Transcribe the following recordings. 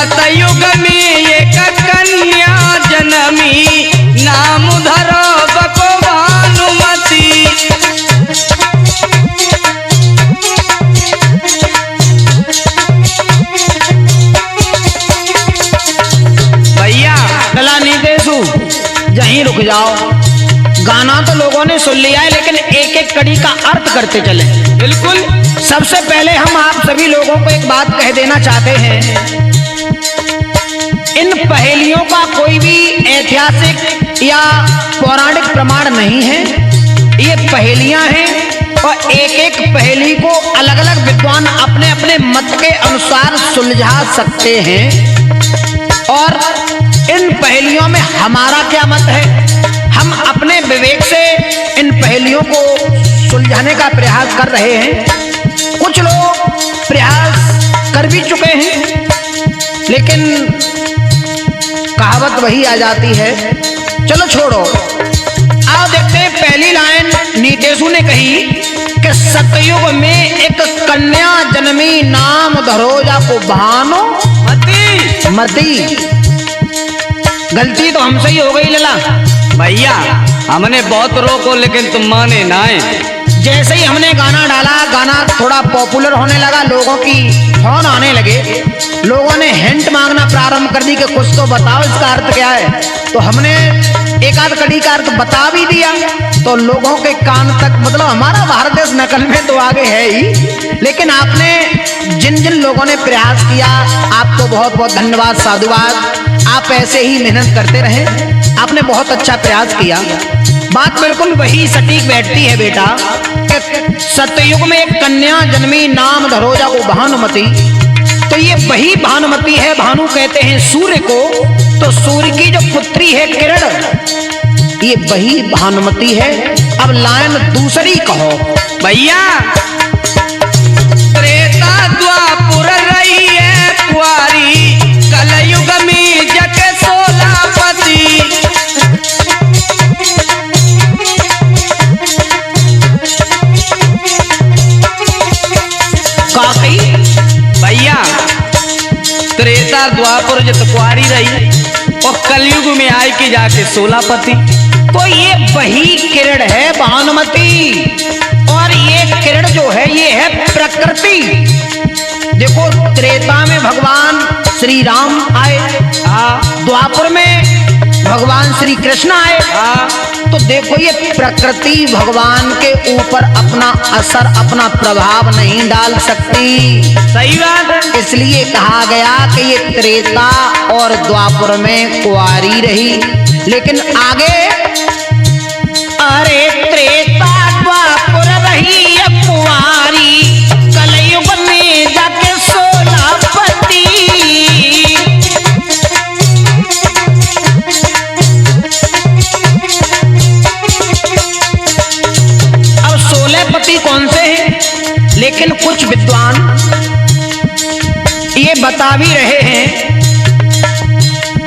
सतयुग में एक कन्या जनमी नाम धरो बको भानुमति। भैया चला नीतेशु यहीं रुक जाओ। गाना तो लोगों ने सुन लिया है, लेकिन एक एक कड़ी का अर्थ करते चले। बिल्कुल। सबसे पहले हम आप सभी लोगों को एक बात कह देना चाहते हैं, इन पहेलियों का कोई भी ऐतिहासिक या पौराणिक प्रमाण नहीं है। ये पहेलियां हैं और एक एक पहेली को अलग अलग विद्वान अपने अपने मत के अनुसार सुलझा सकते हैं। और इन पहेलियों में हमारा क्या मत है, हम अपने विवेक से इन पहेलियों को सुलझाने का प्रयास कर रहे हैं। कुछ लोग प्रयास कर भी चुके हैं, लेकिन कहावत वही आ जाती है। चलो छोड़ो, आओ देखते हैं। पहली लाइन नीतेशु ने कही कि सतयुग में एक कन्या जन्मी नाम धरोजा को भानुमति। मती, गलती तो हमसे ही हो गई लला। भैया हमने बहुत रोको लेकिन तुम माने ना। जैसे ही हमने गाना डाला, गाना थोड़ा पॉपुलर होने लगा, लोगों की फोन आने लगे, लोगों ने हिंट मांगना प्रारंभ कर दी कि कुछ तो बताओ इसका अर्थ क्या है। तो हमने एक आध कड़ी का अर्थ बता भी दिया, तो लोगों के कान तक, मतलब हमारा भारत देश नकल में तो आगे है ही। लेकिन आपने जिन जिन लोगों ने प्रयास किया, आपको बहुत बहुत धन्यवाद, साधुवाद। आप ऐसे ही मेहनत करते रहें, आपने बहुत अच्छा प्रयास किया। बात बिल्कुल वही सटीक बैठती है बेटा कि सतयुग में एक कन्या जन्मी नाम धरोजा को भानुमति। तो ये वही भानुमति है, भानु कहते हैं सूर्य को, तो सूर्य की जो पुत्री है किरण, ये वही भानुमति है। अब लाइन दूसरी कहो भैया। त्रेता द्वापुर रही है कुंवारी, कलयुग में जग सोलापति। काकई भैया त्रेता द्वापुर जब कुंवारी रही और कलयुग में आए कि जाके सोलापति। तो ये वही किरण है भानुमति। और ये किरण जो है ये है प्रकृति। देखो, त्रेता में भगवान श्री राम आए, द्वापर में भगवान श्री कृष्ण आए। तो देखो, ये प्रकृति भगवान के ऊपर अपना असर, अपना प्रभाव नहीं डाल सकती। सही बात है। इसलिए कहा गया कि ये त्रेता और द्वापर में कुंवारी रही। लेकिन आगे, अरे त्रेता द्वापर रही कुंवारी, कलयुग में जाके सोलापति। अब सोलहपति कौन से हैं? लेकिन कुछ विद्वान ये बता भी रहे हैं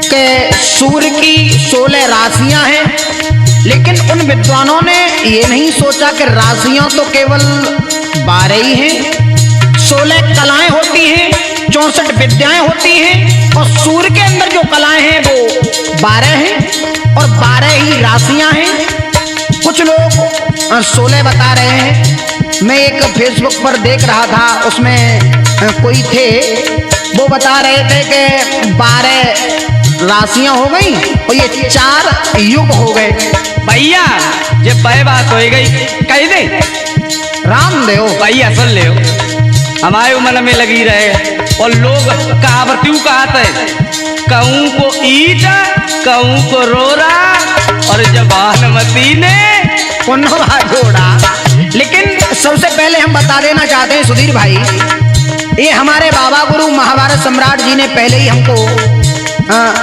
कि सूर्य की 16 राशियां हैं। लेकिन उन विद्वानों ने ये नहीं सोचा कि राशियां तो केवल 12 ही हैं। 16 कलाएं होती हैं, 64 विद्याएं होती हैं, और सूर्य के अंदर जो कलाएं हैं वो 12 हैं और 12 ही राशियां हैं। कुछ लोग 16 बता रहे हैं। मैं एक फेसबुक पर देख रहा था, उसमें कोई थे, वो बता रहे थे कि 12 राशियां हो गई और ये 4 युग हो गए। भैया ये बह बात हो गई, कह दे रामदेव भैया सुन ले, हमारे उम्र में लगी रहे और लोग कहावतियों कहते हैं, कहूं को ईट कहूं को रोरा और जब भानुमति ने पुनवा जोड़ा। लेकिन सबसे पहले हम बता देना चाहते हैं सुधीर भाई, ये हमारे बाबा गुरु महाभारत सम्राट जी ने पहले ही हमको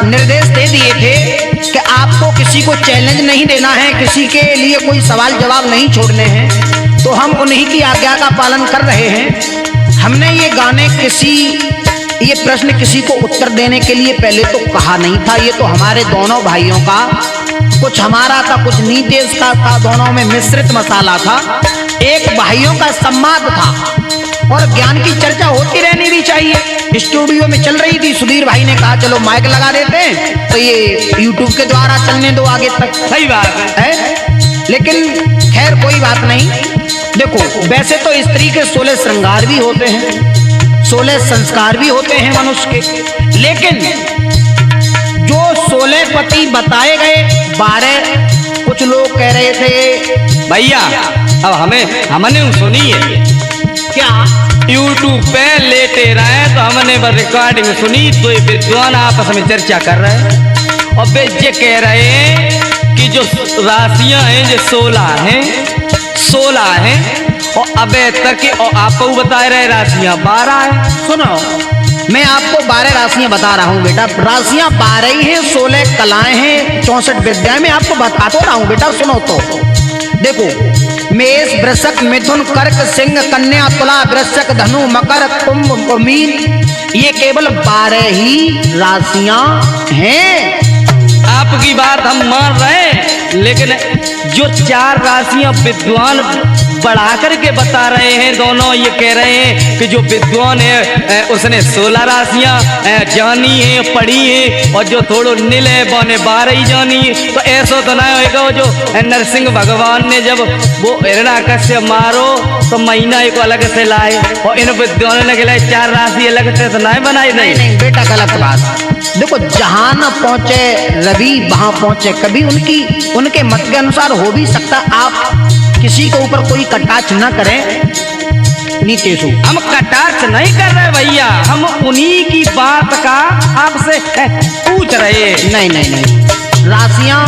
निर्देश दे दिए थे कि आपको किसी को चैलेंज नहीं देना है, किसी के लिए कोई सवाल जवाब नहीं छोड़ने हैं। तो हम उन्हीं की आज्ञा का पालन कर रहे हैं। हमने ये प्रश्न किसी को उत्तर देने के लिए पहले तो कहा नहीं था। ये तो हमारे दोनों भाइयों का, कुछ हमारा था कुछ नीतेश का था, दोनों में मिश्रित मसाला था। एक भाइयों का संवाद था और ज्ञान की चर्चा होती रहनी भी चाहिए। स्टूडियो में चल रही थी, सुधीर भाई ने कहा चलो माइक लगा देते हैं तो ये यूट्यूब के द्वारा चलने दो आगे तक। सही बात है, लेकिन खैर कोई बात नहीं। देखो वैसे तो स्त्री के 16 श्रृंगार भी होते हैं, 16 संस्कार भी होते हैं मनुष्य के, लेकिन जो 16 पति बताए गए 12 कुछ लोग कह रहे थे भैया। अब हमने सुनी है क्या यूट्यूब पे लेटे रहे तो हमने बस रिकॉर्डिंग सुनी, तो ये विद्वान आपस में चर्चा कर रहे हैं और वे ये कह रहे हैं कि जो राशियां हैं जो 16 हैं और अबे तक और आपको बता रहे राशियां 12 है। सुनो, मैं आपको 12 राशियां बता रहा हूँ बेटा। राशियां 12 ही हैं, 16 कलाएं हैं, 64 विद्याएं। मैं आपको बता तो रहा हूँ बेटा, सुनो तो। देखो, मेष, वृषक, मिथुन, कर्क, सिंह, कन्या, तुला, वृश्चिक, धनु, मकर, कुंभ और मीन, ये केवल 12 ही राशियां हैं। आपकी बात हम मान रहे हैं, लेकिन जो 4 राशियां विद्वान बढ़ा करके बता रहे हैं, दोनों ये कह रहे हैं कि जो विद्वान है उसने 16 राशियां जानी है, पढ़ी है, और जो थोड़ो नील है वो ने 12 ही जानी है। तो ऐसा तो ना होगा वो जो नरसिंह भगवान ने जब वो हिरण्याकश्यप मारो तो महीना एक अलग से लाए और इन विद्वानों ने कहला 4 राशि अलग से तो ना बनाई। नहीं बेटा, गलत बात। देखो, जहां न पहुंचे रवि वहां पहुंचे कभी। उनके मत के अनुसार हो भी सकता। आप किसी के ऊपर कोई कटाक्ष न करें नीतीशु। हम कटाक्ष नहीं कर रहे भैया, हम उन्हीं की बात का आपसे पूछ रहे। नहीं, राशियां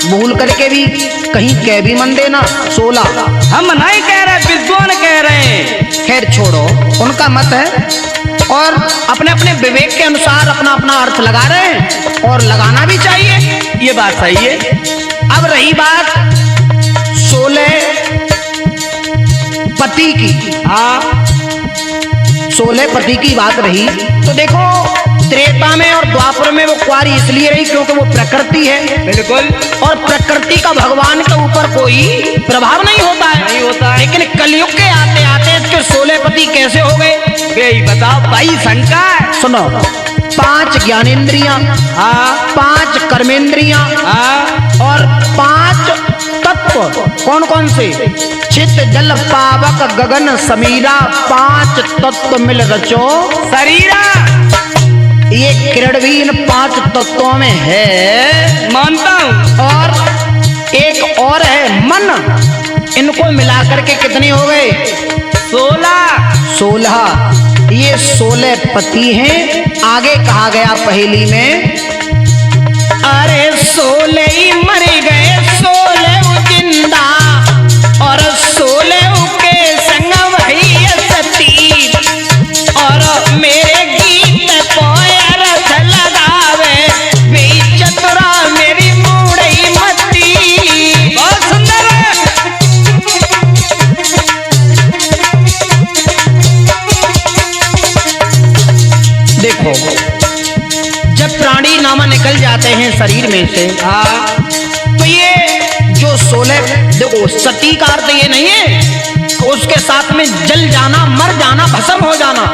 भूल करके भी कहीं कह भी मन देना 16। हम नहीं कह रहे, विद्वान कह रहे हैं। खैर छोड़ो, उनका मत है और अपने अपने विवेक के अनुसार अपना अपना अर्थ लगा रहे हैं और लगाना भी चाहिए। ये बात सही है। अब रही बात 16 पति की। हाँ, 16 पति की बात रही तो देखो, त्रेता में और द्वापर में वो कुंवारी इसलिए रही क्योंकि वो प्रकृति है। बिल्कुल। और प्रकृति का भगवान के ऊपर कोई प्रभाव नहीं होता है। नहीं होता है। लेकिन कलयुग के आते आते इसके 16 पति कैसे हो गए? यही बताओ भाई, शंका है। सुनो, 5 ज्ञानेंद्रियां, हाँ, 5 कर्मेंद्रियां, हाँ, और 5 तत्व। कौन कौन से? चित्त, जल, पावक, गगन, समीरा, 5 तत्व मिल रचो शरीरा। ये किरण भी इन 5 तत्वों में है, मानता हूँ। और एक और है मन। इनको मिलाकर के कितने हो गए? 16। ये 16 पति हैं। आगे कहा गया पहेली में, अरे 16 ही मर गए, 16 जिंदा, और 16 के संग वही सती, और मेरे गीत को रथ लगावे वे चतुरा मेरी मूढ़ई मती। बहुत सुंदर है। देखो, जब प्राणी नामा निकल जाते हैं शरीर में से, हाँ, तो ये जो 16, देखो सती का अर्थ ये नहीं है उसके साथ में जल जाना, मर जाना, भस्म हो जाना।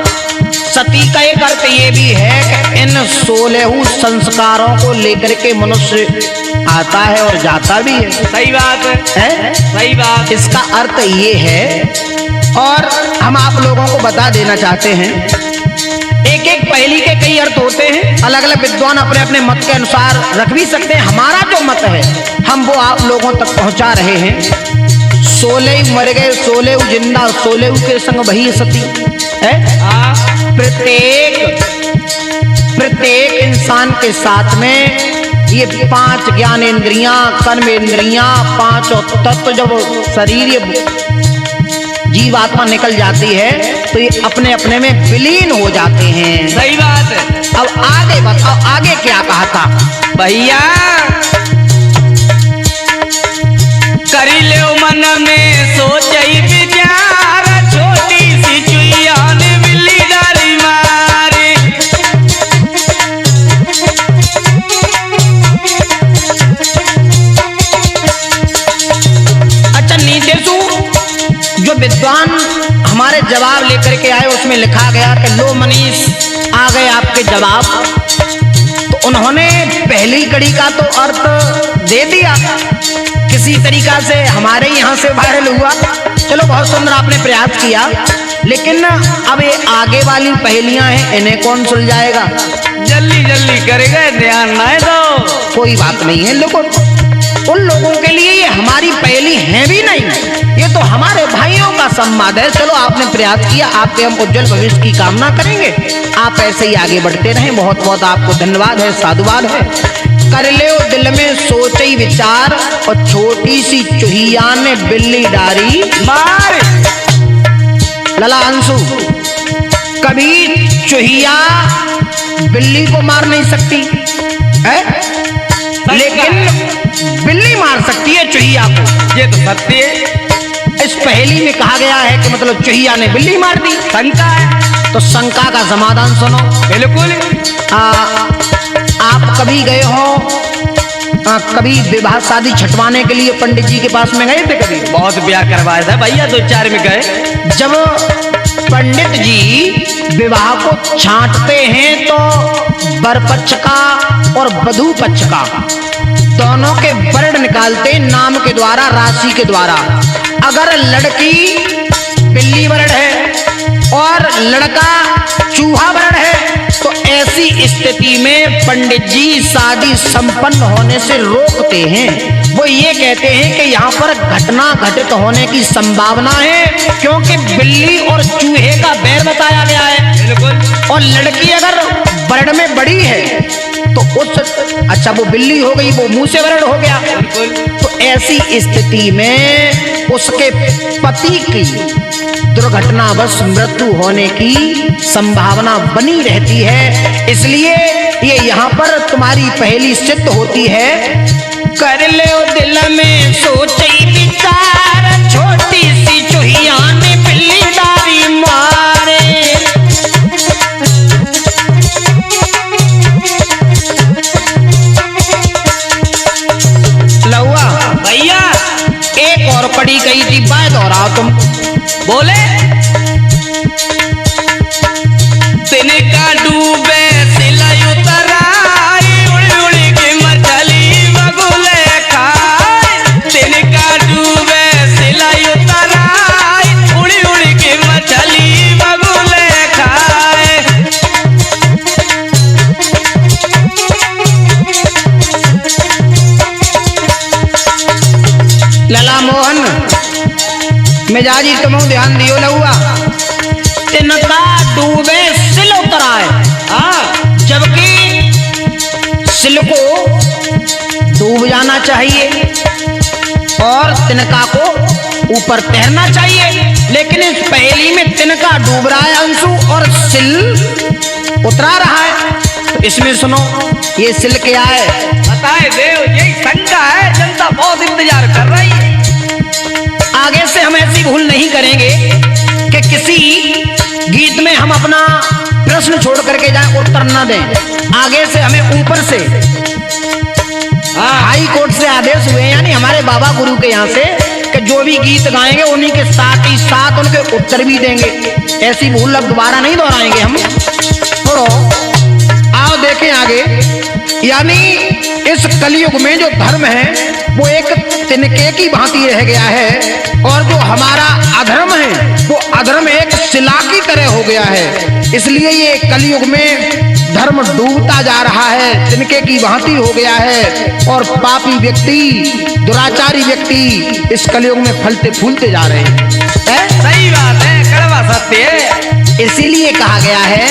सती का एक अर्थ ये भी है कि इन 16 संस्कारों को लेकर के मनुष्य आता है और जाता भी है। सही बात है। सही बात। इसका अर्थ ये है, और हम आप लोगों को बता देना चाहते हैं, एक एक पहेली के कई अर्थ होते हैं। अलग अलग विद्वान अपने अपने मत के अनुसार रख भी सकते हैं। हमारा जो मत है हम वो आप लोगों तक पहुंचा रहे हैं। 16 मर गए, 16 जिंदा, 16 के संग वही सती है। हाँ, प्रत्येक इंसान के साथ में ये 5 ज्ञानेंद्रियां, कर्मेंद्रियां, 5 तत्व जब शरीर ये जीवात्मा निकल जाती है तो ये अपने अपने में विलीन हो जाते हैं। सही बात है। अब आगे बताओ, आगे क्या कहा था भैया? करी ले मन में सोचई विचार, छोटी सी चुईया ने बिल्ली डाली मारे। अच्छा नीतेशु, जो विद्वान हमारे जवाब लेकर के आए उसमें लिखा गया कि लो मनीष, गए आपके जवाब। तो उन्होंने पहली कड़ी का तो अर्थ दे दिया, किसी तरीका से हमारे यहाँ से वायरल हुआ। चलो बहुत सुंदर आपने प्रयास किया, लेकिन अब ये आगे वाली पहेलियां हैं, इन्हें कौन सुलझाएगा? जल्दी जल्दी करेगा, ध्यान ना दो। कोई बात नहीं है, लेकिन उन लोगों के लिए ये हमारी पहेली है भी नहीं, ये तो हमारे भाइयों का संवाद है। चलो आपने प्रयास किया, आपके हम उज्जवल भविष्य की कामना करेंगे। आप ऐसे ही आगे बढ़ते रहें। बहुत बहुत आपको धन्यवाद है, साधुवाद है। कर ले दिल में सोचे विचार, और छोटी सी चुहिया ने बिल्ली डारी मार। लला अंशु, कभी चुहिया बिल्ली को मार नहीं सकती है, लेकिन बिल्ली मार सकती है चुहिया को। ये तो सत्य है। इस पहेली में कहा गया है कि मतलब चुहिया ने बिल्ली मार दी, शंका है। तो शंका का समाधान सुनो। बिल्कुल। आप कभी गए हो, कभी विवाह शादी छटवाने के लिए पंडित जी के पास में गए थे? कभी बहुत ब्याह करवाया था भैया, 2-4 में गए। जब पंडित जी विवाह को छांटते हैं तो वर पक्ष का और वधू पक्ष का दोनों के वर्ण निकालते नाम के द्वारा, राशि के द्वारा। अगर लड़की बिल्ली वर्ण है और लड़का चूहा वर्ण है, तो ऐसी स्थिति में पंडित जी शादी संपन्न होने से रोकते हैं। वो ये कहते हैं कि यहाँ पर घटना घटित होने की संभावना है, क्योंकि बिल्ली और चूहे का बैर बताया गया है। बिल्कुल। और लड़की अगर वर्ण में बड़ी है तो उस, अच्छा वो बिल्ली हो गई, वो मुंह से वर्ण हो गया। तो ऐसी स्थिति में उसके पति की दुर्घटनावश मृत्यु होने की संभावना बनी रहती है। इसलिए ये यहाँ पर तुम्हारी पहेली सिद्ध होती है। कर ले दिल में सोचे विचार, छोटी सी चुहिया ने बिल्ली डारी मारे। लौआ भैया एक और कड़ी कही थी, बाय दोहराओ तुम। बोले। तिनका डूबे सिलाई उतराई, उड़ी उड़ी के मछली बगुले खाए। तिनका डूबे सिलाई उतराई, उड़ी उड़ी के मछली बगुले खाए। लला मोहन मिजाजी तुम ध्यान दियो। लहुआ तिनका डूबे सिल उतराए, जबकि सिल को डूब जाना चाहिए और तिनका को ऊपर तैरना चाहिए, लेकिन इस पहेली में तिनका डूब रहा है अंशु और सिल उतरा रहा है। तो इसमें सुनो, ये सिल क्या है? बताए देव, यही शंका है, जनता बहुत इंतजार कर रही है। आगे से हम ऐसी भूल नहीं करेंगे कि किसी गीत में हम अपना प्रश्न छोड़ करके जाए, उत्तर न दें। आगे से हमें ऊपर से हाई कोर्ट से आदेश हुए, यानी हमारे बाबा गुरु के यहाँ से, कि जो भी गीत गाएंगे उन्हीं के साथ ही साथ उनके उत्तर भी देंगे। ऐसी भूल अब दोबारा नहीं दोहराएंगे हम। थोड़ो आओ देखें आगे। यानी इस कलयुग में जो धर्म है वो एक तिनके की भांति रह गया है, और जो हमारा अधर्म है वो अधर्म एक शिला की तरह हो गया है। इसलिए ये कलयुग में धर्म डूबता जा रहा है, तिनके की भांति हो गया है, और पापी व्यक्ति, दुराचारी व्यक्ति इस कलयुग में फलते फूलते जा रहे हैं। सही बात है, कड़वा सत्य है। इसीलिए कहा गया है,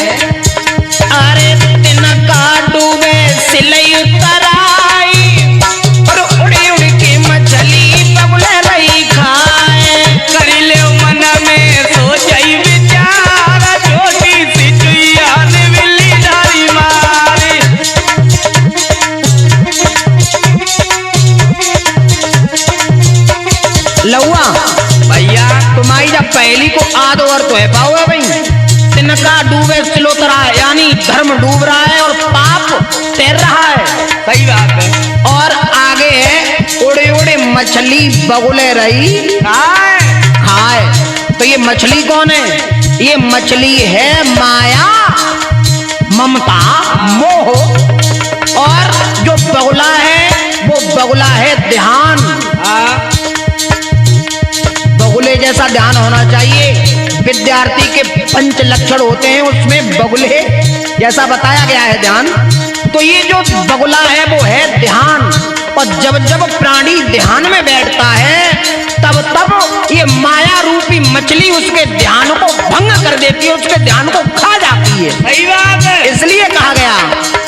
अरे तिनका डूबे सिलई उतराई, और उड़ी उड़ी की मछली बगुले रही खाए। करी ले मन में सोचई विचार, छोटी सी चुहिया ने बिल्ली डारी मारी। लौआ भैया तुम्हारी जब पहली को आधो अर्थ है पाओ भाई। तिनका डूबे सिलोतरा, यानी धर्म डूब रहा है और पाप तैर रहा है। सही बात है। और आगे है उड़े उड़े मछली बगुले रही खाए। तो ये मछली कौन है? ये मछली है माया। ममता, मोह, और जो बगुला है वो बगुला है ध्यान। हाँ, बगुले जैसा ध्यान होना चाहिए। विद्यार्थी के 5 लक्षण होते हैं, उसमें बगुले जैसा बताया गया है ध्यान। तो ये जो बगुला है वो है ध्यान, और जब जब प्राणी ध्यान में बैठता है तब तब ये माया रूपी मछली उसके ध्यान को भंग कर देती है, उसके ध्यान को खा जाती है। सही बात है। इसलिए कहा गया,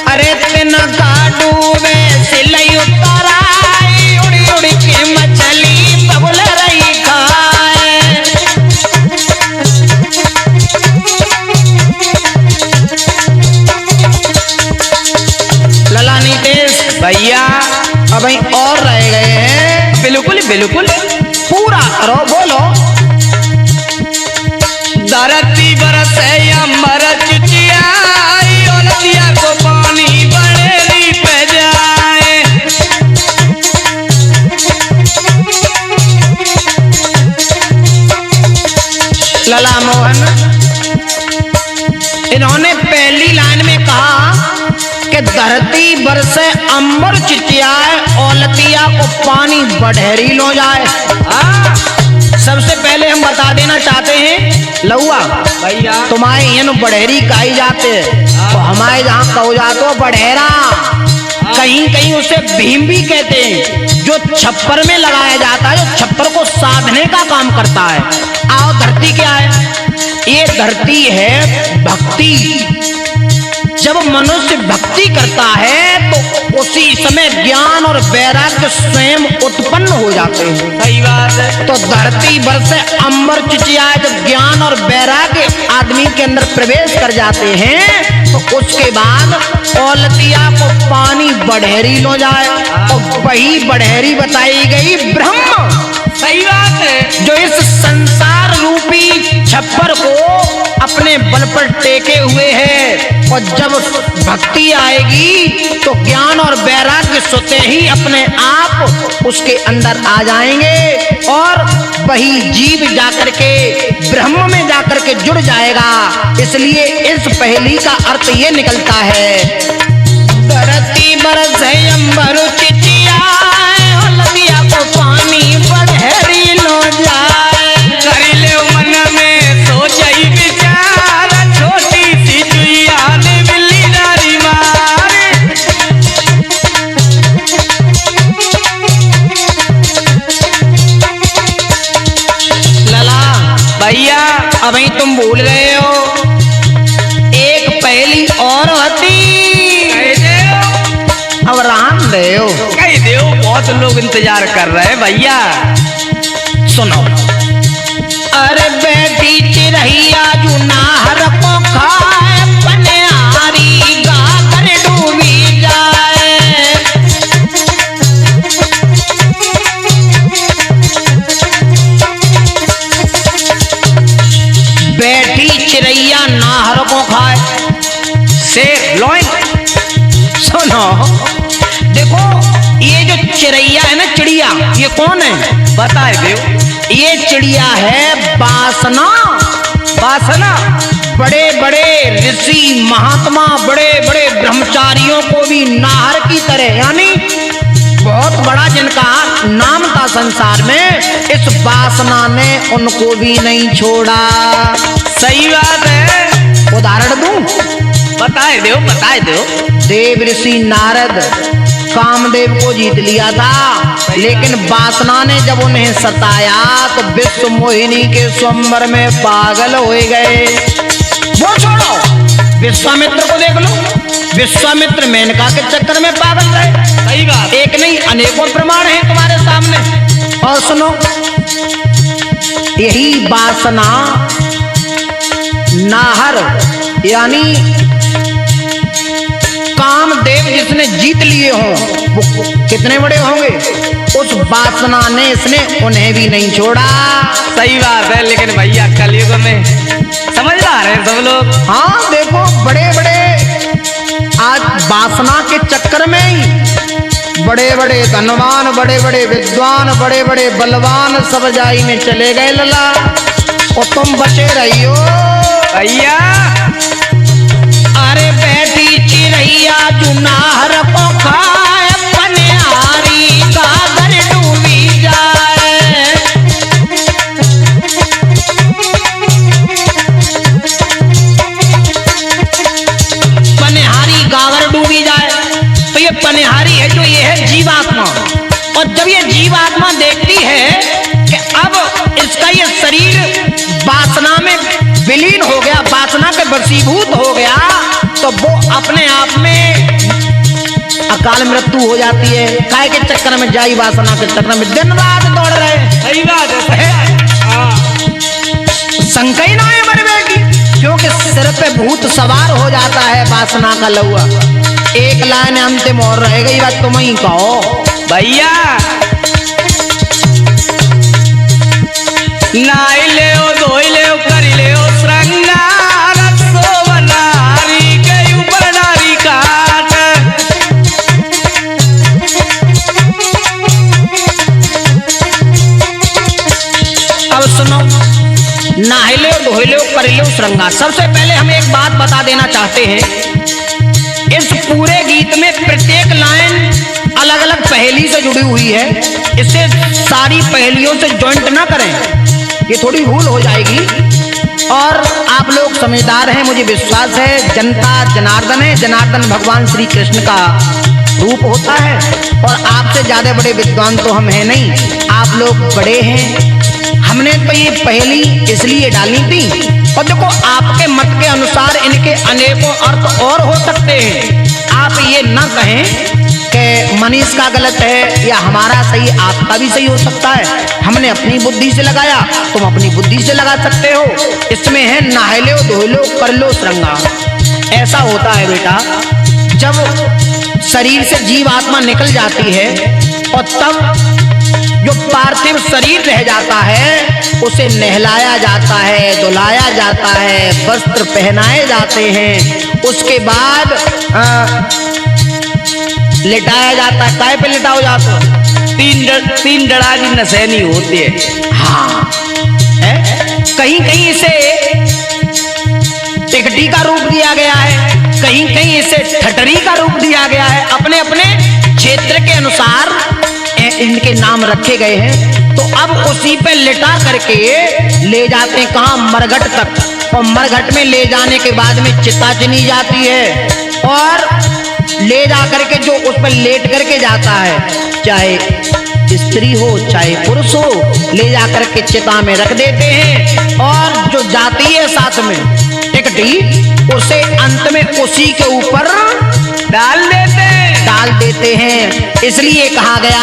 अरे तेना काटू में सिलाई उताराई, उड़ी उड़ी के मछली बगुल रही खाए। लला नीतेश भैया अब और रह गए हैं, बिल्कुल बिल्कुल पूरा करो, बोलो। धरती बरसे अमर चिचियाई, औलतिया को पानी बड़ेरी पे जाए। लला मोहन, इन्होंने पहली लाइन में कहा कि धरती बरसे अंबर चिचियाए, औलतिया को पानी बढ़ेरी लो जाए। हाँ सबसे पहले हम बता देना चाहते हैं लौआ, भैया, तुम्हारे इन बढ़ेरी कही जाते, तो हमारे जहाँ कहो जातो बढ़ेरा, कहीं कहीं उसे भीम भी कहते हैं, जो छप्पर में लगाया जाता है, जो छप्पर को साधने का काम करता है। आओ, धरती क्या है? ये धरती है भक्ति। जब मनुष्य भक्ति करता है तो उसी समय ज्ञान और वैराग्य स्वयं उत्पन्न हो जाते हैं। सही बात है। तो धरती बरसे अंबर चिचियाए, जब ज्ञान और वैराग्य आदमी के अंदर प्रवेश कर जाते हैं तो उसके बाद औलतिया को पानी बढ़ेरी लो जाए, और वही बढ़ेरी बताई गई ब्रह्म। सही बात है। जो इस संसार रूपी छप्पर को अपने बल पर टेके हुए है, और जब भक्ति आएगी तो ज्ञान और वैराग्य स्वतः ही अपने आप उसके अंदर आ जाएंगे, और वही जीव जाकर के ब्रह्म में जाकर के जुड़ जाएगा। इसलिए इस पहेली का अर्थ ये निकलता है, धरती बरसे अंबर चिचियाए, औलतिया को पानी बढ़ेरी लो जाए। कर ले मन में सोचई विचार, छोटी सी चुईया ने बिल्ली डारी मार। लला भैया, अभी तुम भूल गए हो, एक पहेली और होती, कह दो, अब राम दे हो। कह दो, बहुत लोग इंतजार कर रहे हैं भैया। सुनो, अरे बेटी चिरैया जो नाहर को खाए, पनिहारी गागर डूबी जाए। बेटी चिरैया नाहर को खाए, शेर लॉइन। सुनो, देखो ये जो चिड़ैया है ना, चिड़िया, ये कौन है बताए दो। ये चिड़िया है वासना। वासना। बड़े बड़े ऋषि महात्मा, बड़े बड़े ब्रह्मचारियों को भी नाहर की तरह, यानी बहुत बड़ा जिनका नाम था संसार में, इस वासना ने उनको भी नहीं छोड़ा। सही बात है। उदाहरण दूं? बताए दो, बताए दो। देव ऋषि नारद कामदेव को जीत लिया था, लेकिन वासना ने जब उन्हें सताया तो विश्व मोहिनी के स्वयंवर में पागल हो गए। वो छोड़ो, विश्वामित्र को देख लो, विश्वामित्र मेनका के चक्कर में पागल रहे। सही बात। एक नहीं, अनेकों प्रमाण हैं तुम्हारे सामने। और सुनो, यही वासना नाहर यानी कामदेव जिसने जीत लिए हों, वो कितने बड़े होंगे, उस वासना ने इसने उन्हें भी नहीं छोड़ा। सही बात है, लेकिन भैया कलयुग में समझदार है सब लोग। हाँ देखो, बड़े बड़े आज वासना के चक्कर में ही बड़े बड़े धनवान, बड़े बड़े विद्वान, बड़े बड़े बलवान सब जाई में चले गए लला, और तुम बचे रहियो भैया। अरे बैठ पनिहारी है जो ये है जीवात्मा। और जब ये जीवात्मा देखती है कि अब इसका ये शरीर वासना में विलीन हो गया, वासना के वशीभूत हो गया, तो वो अपने आप में अकाल मृत्यु हो जाती है। काय के चक्कर में, जाई वासना के चक्कर में दिन रात दौड़ रहे। सही बात है। शंका ही ना है मरवे की, क्योंकि सिर पे भूत सवार हो जाता है वासना का लहुआ। एक लाइन अंतिम और रह गई, बात तुम ही कहो भैया। नाई ले धोई ले करी ले श्रृंगार, सोवनारी के ऊपर नारी काट। अब सुनो, नहाई लो धोई लो कर लो श्रृंगार। सबसे पहले हम एक बात बता देना चाहते हैं, इस पूरे गीत में प्रत्येक लाइन अलग अलग पहेली से जुड़ी हुई है। इसे सारी पहेलियों से जॉइंट ना करें, ये थोड़ी भूल हो जाएगी। और आप लोग समझदार हैं, मुझे विश्वास है। जनता जनार्दन है, जनार्दन भगवान श्री कृष्ण का रूप होता है। और आपसे ज्यादा बड़े विद्वान तो हम हैं नहीं, आप लोग बड़े हैं। हमने तो ये पहेली इसलिए डाली थी। और देखो, आपके मत के अनुसार इनके अनेकों अर्थ और हो सकते हैं। आप ये ना कहें कि मनीष का गलत है या हमारा सही, आपका भी सही हो सकता है। हमने अपनी बुद्धि से लगाया, तुम अपनी बुद्धि से लगा सकते हो। इसमें है नहा लो धो लो कर लो श्रृंगार। ऐसा होता है बेटा, जब शरीर से जीव आत्मा निकल जाती है और तब जो पार्थिव शरीर रह जाता है उसे नहलाया जाता है, धुलाया जाता है, वस्त्र पहनाए जाते हैं। उसके बाद लिटाया जाता है। काय पे लिटाओ जाता? तीन डराजी नसैनी होती है। हाँ है? कहीं कहीं इसे टिकटी का रूप दिया गया है, कहीं कहीं इसे ठटरी का रूप दिया गया है। अपने अपने क्षेत्र के अनुसार इनके नाम रखे गए हैं। तो अब उसी पे लिटा करके ले जाते हैं कहाँ? मरघट तक। और मरघट में ले जाने के बाद में चिता चुनी जाती है और ले जा करके जो उस पर लेट करके जाता है, चाहे स्त्री हो चाहे पुरुष हो, ले जा करके चिता में रख देते हैं। और जो जाती है साथ में टिकटी, उसे अंत में उसी के ऊपर डाल देते हैं। इसलिए कहा गया